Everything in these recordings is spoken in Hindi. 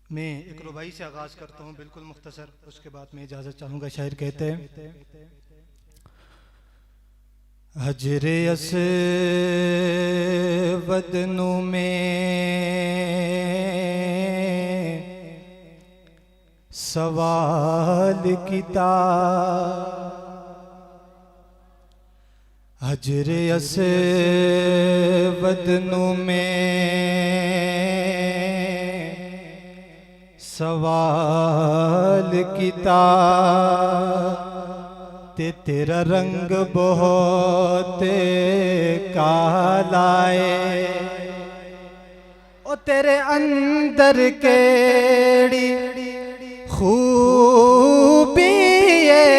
मैं एक रुबाई से आगाज़ करता हूँ, बिल्कुल मुख्तसर, उसके बाद मैं इजाज़त चाहूँगा। शायर कहते हैं, हजरे अस्वदनु में सवाल किताब, हजरे अस्वदनु में सवाल किताब, तेरा रंग बहुत काला है, ओ तेरे अंदर केड़ी खूबी है,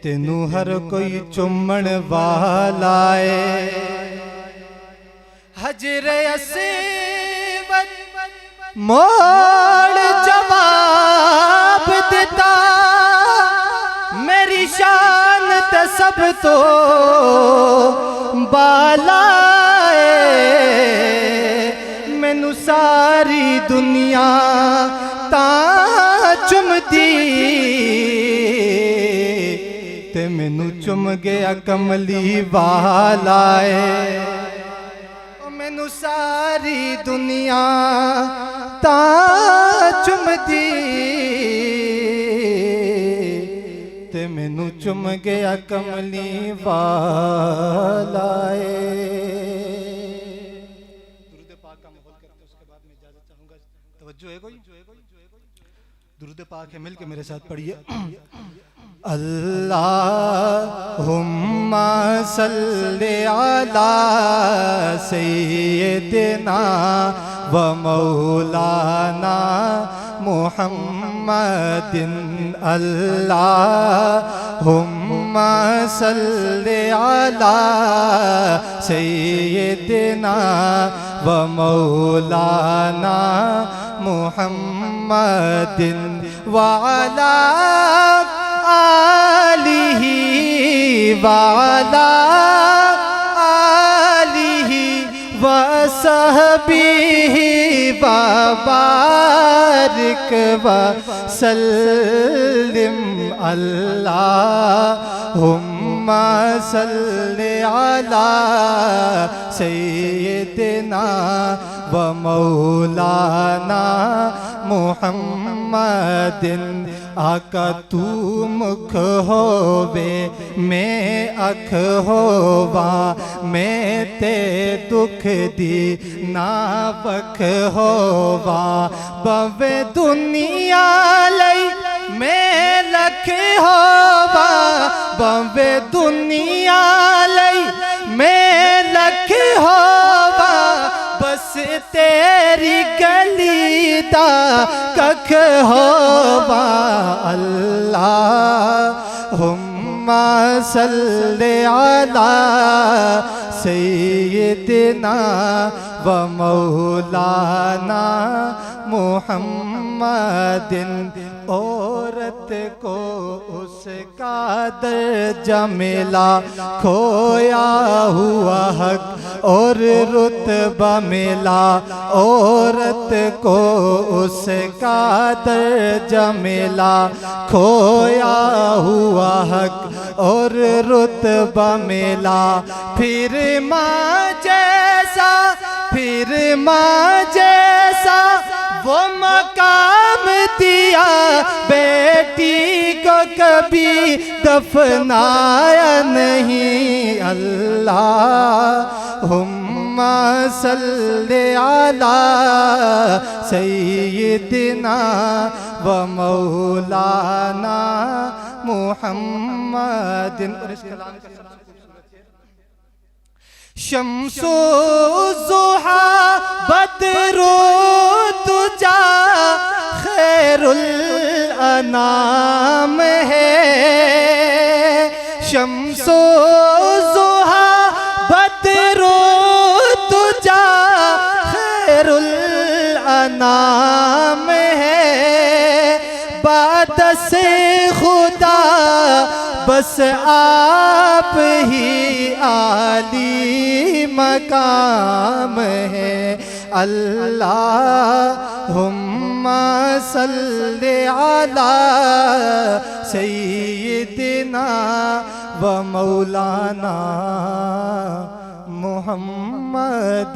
तेनू हर कोई चुम्मण वाला है। हजरे अस्वद मोड़ जवाब देता, मेरी शान ते सब तो बाला है, मैनू सारी दुनिया ता चुमदी, ते मैनू चुम गया कमली वाला है, मैनू सारी दुनिया ता चुमदी, ते मैनू चुम गया कमली वाला है। दुरूद पाक का माहौल करते उसके बाद मैं इजाजत चाहूंगा। तवज्जो है कोई? दुरूद पाक है, मिलके मेरे साथ पढ़िए। अल्लाहुम्मा सल्ली अला सय्यिदिना व मौलाना मुहम्मदिन, अल्लाहुम्मा सल्ली अला सय्यिदिना व मौलाना मुहम्मदिन व अला आलिही वाला आलिही वसहबिही वबारिक वसल्लिम, अल्लाहुम्मा सल्ली अला सय्यिदिना व मौलाना मुहम्मदिन। आका तू मुख होवे मैं अख होवा, मैं ते दुख दी नावक होवा, बवे दुनिया लई मैं लख होवा, बवे दुनिया लई मैं लख होवा, बस तेरी गली दा कख होवा। अल्लाहुम्मा सल्ली अला सय्यिदिना व मौलाना मुहम्मदिन। औरत को उसका दर्जा मिला, खोया हुआ हक और रुतबा मिला, औरत को उसका दर्जा मिला, खोया हुआ हक और रुतबा मिला, फिर माँ जैसा फिर माँ जैसा वो मकाम दिया, बेटी को कभी दफनाया नहीं। अल्लाहुम्मा सल्ली अला सय्यिदिना व मौलाना मुहम्मदिन। और इस कलाम का शम्सो ज़ुहा बदरो तुजा खैरुल अनाम है, शम्सो ज़ुहा बदरो तुजा खैरुल अनाम है, बाद से खुदा बस आप ही आली मकाम है। अल्लाहुम्मा सल्लि अला सय्यिदिना व मौलाना मुहम्मद।